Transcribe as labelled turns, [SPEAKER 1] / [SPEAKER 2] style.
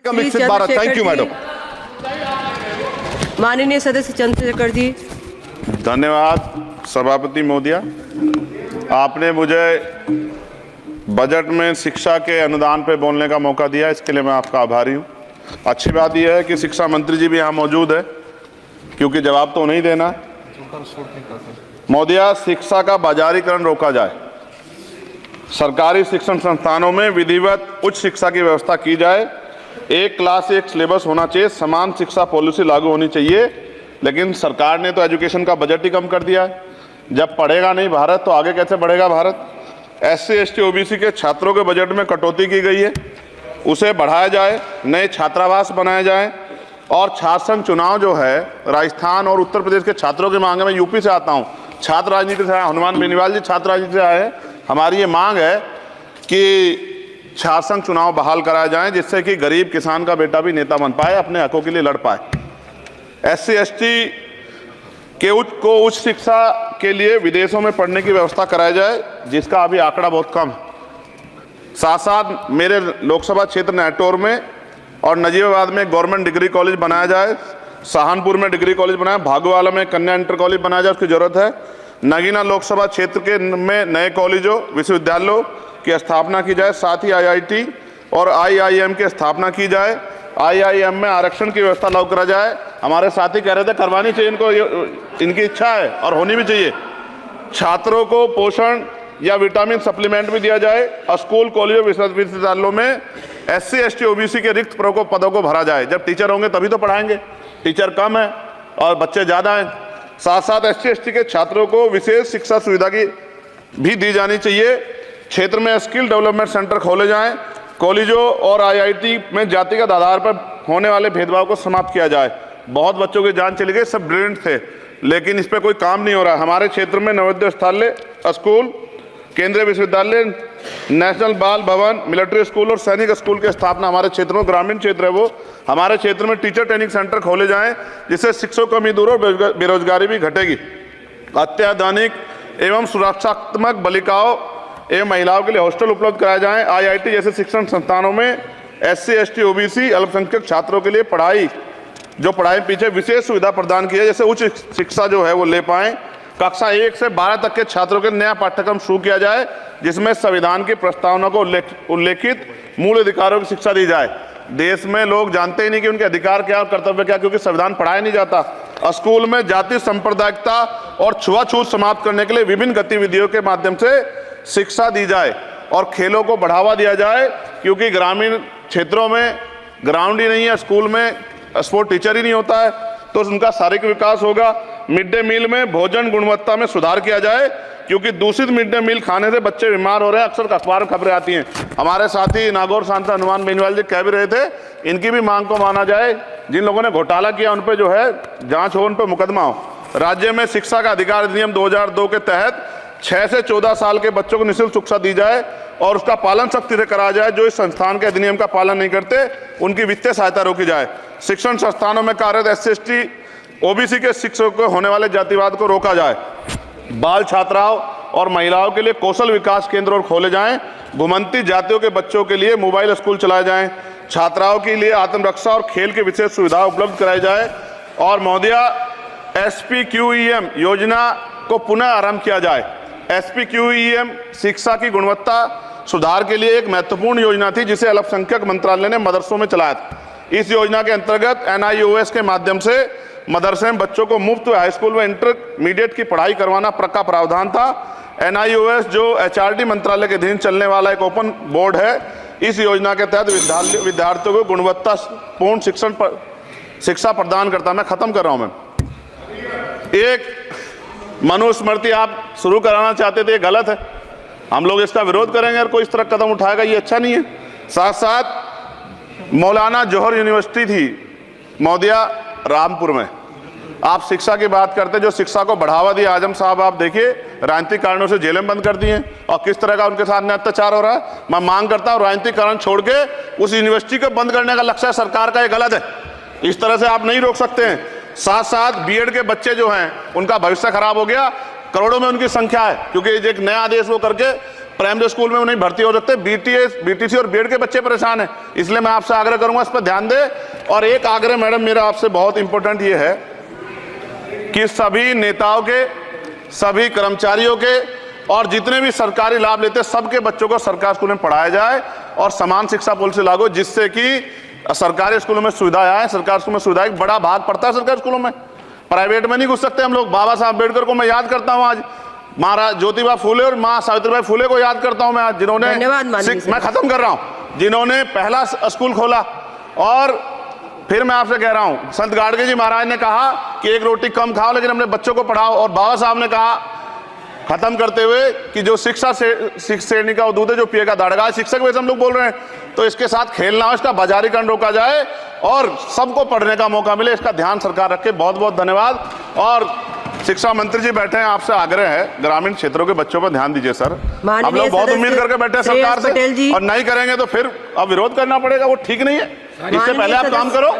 [SPEAKER 1] विकसित Bharat. Thank you madam.
[SPEAKER 2] माननीय सदस्य चंद्रशेखर जी।
[SPEAKER 1] धन्यवाद सभापति महोदया। आपने मुझे बजट में शिक्षा के अनुदान पे बोलने का मौका दिया, इसके लिए मैं आपका आभारी हूँ। अच्छी बात यह है कि शिक्षा मंत्री जी भी यहाँ मौजूद है, क्योंकि जवाब तो नहीं देना है। महोदया, शिक्षा का बाजारीकरण रोका जाए, सरकारी शिक्षण संस्थानों में विधिवत उच्च शिक्षा की व्यवस्था की जाए, एक क्लास एक सिलेबस होना चाहिए, समान शिक्षा पॉलिसी लागू होनी चाहिए। लेकिन सरकार ने तो एजुकेशन का बजट ही कम कर दिया है। जब पढ़ेगा नहीं भारत तो आगे कैसे बढ़ेगा भारत। SC ST OBC के छात्रों के बजट में कटौती की गई है, उसे बढ़ाया जाए, नए छात्रावास बनाए जाए और छात्र संघ चुनाव जो है राजस्थान और उत्तर प्रदेश के छात्रों की मांग है। मैं यूपी से आता हूँ, छात्र राजनीति से आया, हनुमान बेनीवाल जी छात्र राजनीति से आए हैं। हमारी ये मांग है कि छात्र संघ चुनाव बहाल कराए जाएं, जिससे कि गरीब किसान का बेटा भी नेता बन पाए, अपने हकों के लिए लड़ पाए। SC ST के उच्च शिक्षा के लिए विदेशों में पढ़ने की व्यवस्था कराई जाए, जिसका अभी आंकड़ा बहुत कम है। साथ साथ मेरे लोकसभा क्षेत्र नैटौर में और नजीबाबाद में गवर्नमेंट डिग्री कॉलेज बनाया जाए, सहारनपुर में डिग्री कॉलेज बनाया, भागोवाला में कन्या इंटर कॉलेज बनाया जाए, उसकी जरूरत है। नगीना लोकसभा क्षेत्र के में नए कॉलेजों विश्वविद्यालयों की स्थापना की जाए, साथ ही IIT और IIM की स्थापना की जाए। IIM में आरक्षण की व्यवस्था लागू करा जाए। हमारे साथी कह रहे थे करवानी चाहिए इनको, इनकी इच्छा है और होनी भी चाहिए। छात्रों को पोषण या विटामिन सप्लीमेंट भी दिया जाए और स्कूल कॉलेजों विश्वविद्यालयों में SC ST OBC के रिक्त पदों को भरा जाए। जब टीचर होंगे तभी तो पढ़ाएंगे, टीचर कम है और बच्चे ज़्यादा हैं। साथ साथ SC ST के छात्रों को विशेष शिक्षा सुविधा की भी दी जानी चाहिए। क्षेत्र में स्किल डेवलपमेंट सेंटर खोले जाएं, कॉलेजों और IIT में जातिगत आधार पर होने वाले भेदभाव को समाप्त किया जाए। बहुत बच्चों की जान चली गई, सब ब्रिलियंट थे, लेकिन इस पर कोई काम नहीं हो रहा। हमारे क्षेत्र में नवोदय विद्यालय स्कूल, केंद्रीय विश्वविद्यालय, नेशनल बाल भवन, मिलिट्री स्कूल और सैनिक स्कूल की स्थापना हमारे क्षेत्र में, ग्रामीण क्षेत्र है वो, हमारे क्षेत्र में टीचर ट्रेनिंग सेंटर खोले जाएं, जिससे शिक्षकों की कमी दूर और बेरोजगारी भी घटेगी। अत्याधुनिक एवं सुरक्षात्मक बालिकाओं एवं महिलाओं के लिए हॉस्टल उपलब्ध कराए जाएं। IIT जैसे शिक्षण संस्थानों में SC ST OBC अल्पसंख्यक छात्रों के लिए पढ़ाई पीछे विशेष सुविधा प्रदान की है, जैसे उच्च शिक्षा जो है वो ले पाएं। कक्षा 1 से 12 तक के छात्रों के नया पाठ्यक्रम शुरू किया जाए, जिसमें संविधान की प्रस्तावना को उल्लेखित मूल अधिकारों की शिक्षा दी जाए। देश में लोग जानते ही नहीं कि उनके अधिकार क्या और कर्तव्य क्या, क्योंकि संविधान पढ़ाया नहीं जाता। स्कूल में जाति सांप्रदायिकता और छुआछूत समाप्त करने के लिए विभिन्न गतिविधियों के माध्यम से शिक्षा दी जाए और खेलों को बढ़ावा दिया जाए, क्योंकि ग्रामीण क्षेत्रों में ग्राउंड ही नहीं है, स्कूल में स्पोर्ट टीचर ही नहीं होता है, तो उनका शारीरिक विकास होगा। मिड डे मील में भोजन गुणवत्ता में सुधार किया जाए, क्योंकि दूषित मिड डे मील खाने से बच्चे बीमार हो रहे हैं, अक्सर अखबार में खबरें आती हैं। हमारे साथी नागौर सांसद हनुमान बेनीवाल जी कह भी रहे थे, इनकी भी मांग को माना जाए। जिन लोगों ने घोटाला किया उन पर जो है जांच हो, उन पर मुकदमा हो। राज्य में शिक्षा का अधिकार अधिनियम 2002 के तहत 6 से 14 साल के बच्चों को निःशुल्क शिक्षा दी जाए और उसका पालन सख्ती से कराया जाए। जो इस संस्थान के अधिनियम का पालन नहीं करते उनकी वित्तीय सहायता रोकी जाए। शिक्षण संस्थानों में कार्यरत SC ST OBC के शिक्षकों को होने वाले जातिवाद को रोका जाए। बाल छात्राओं और महिलाओं के लिए कौशल विकास केंद्र और खोले जाएं। घुमंती जातियों के बच्चों के लिए मोबाइल स्कूल चलाए जाएं। छात्राओं के लिए आत्मरक्षा और खेल की विशेष सुविधा उपलब्ध कराई जाए। और महोदया, SPQEM योजना को पुनः आरंभ किया जाए। SPQEM शिक्षा की गुणवत्ता सुधार के लिए एक महत्वपूर्ण योजना थी, जिसे अल्पसंख्यक मंत्रालय ने मदरसों में चलाया था। इस योजना के अंतर्गत NIOS के माध्यम से मदरसे में बच्चों को मुफ्त हाई स्कूल में इंटरमीडिएट की पढ़ाई करवाना का प्रावधान था। NIOS जो HRD मंत्रालय के अधीन चलने वाला एक ओपन बोर्ड है, इस योजना के तहत विद्यार्थियों को गुणवत्तापूर्ण शिक्षा प्रदान करता। मैं खत्म कर रहा हूं। मैं एक मनुस्मृति आप शुरू कराना चाहते थे, ये गलत है, हम लोग इसका विरोध करेंगे और कोई इस तरह कदम उठाएगा, ये अच्छा नहीं है। साथ साथ मौलाना जौहर यूनिवर्सिटी थी महोदया रामपुर में, आप शिक्षा की बात करते, जो शिक्षा को बढ़ावा दिया आजम साहब, आप देखिए राजनीतिक कारणों से जेलें बंद कर दी हैं और किस तरह का उनके साथ अत्याचार हो रहा है। मैं मांग करता हूँ राजनीतिक कारण छोड़ के उस यूनिवर्सिटी को बंद करने का लक्ष्य सरकार का, ये गलत है, इस तरह से आप नहीं रोक सकते हैं। साथ साथ B.Ed के बच्चे जो हैं उनका भविष्य खराब हो गया, करोड़ों में उनकी संख्या है, क्योंकि एक नया आदेश वो करके प्राइमरी स्कूल में नहीं भर्ती हो सकते। बीटीएस, बीटीसी और बीएड के बच्चे परेशान हैं। इसलिए मैं आपसे आग्रह करूंगा इस पर ध्यान दें। और एक आग्रह मैडम मेरा आपसे बहुत इंपॉर्टेंट ये है कि सभी नेताओं के, सभी कर्मचारियों के और जितने भी सरकारी लाभ लेते हैं सबके बच्चों को सरकारी स्कूल में पढ़ाया जाए और समान शिक्षा पॉलिसी लागू, जिससे कि सरकारी स्कूलों में सुविधाएं आए। सरकारी स्कूल में सुविधाएं एक बड़ा भाग पड़ता है सरकारी स्कूलों में, प्राइवेट में नहीं घुस सकते हम लोग। बाबा साहब अम्बेडकर को मैं याद करता हूं, आज महाराज ज्योतिबा फूले और मां सावित्रीबाई फूले को याद करता हूं मैं आज, जिन्होंने, मैं खत्म कर रहा हूं, जिन्होंने पहला स्कूल खोला। और फिर मैं आपसे कह रहा हूं, संत गाडगे जी महाराज ने कहा कि एक रोटी कम खाओ लेकिन अपने बच्चों को पढ़ाओ। और बाबा साहब ने कहा खत्म करते हुए कि जो शिक्षा श्रेणी का दूध है जो पिएगा दाड़ेगा। शिक्षक वैसे हम लोग बोल रहे हैं, तो इसके साथ खेलना हो, इसका बाजारीकरण रोका जाए और सबको पढ़ने का मौका मिले, इसका ध्यान सरकार रखे। बहुत बहुत धन्यवाद। और शिक्षा मंत्री जी बैठे हैं, आपसे आग्रह है ग्रामीण क्षेत्रों के बच्चों पर ध्यान दीजिए सर। हम लोग बहुत उम्मीद करके बैठे हैं सरकार से, और नहीं करेंगे तो फिर अब विरोध करना पड़ेगा, वो ठीक नहीं है। इससे पहले आप काम करो।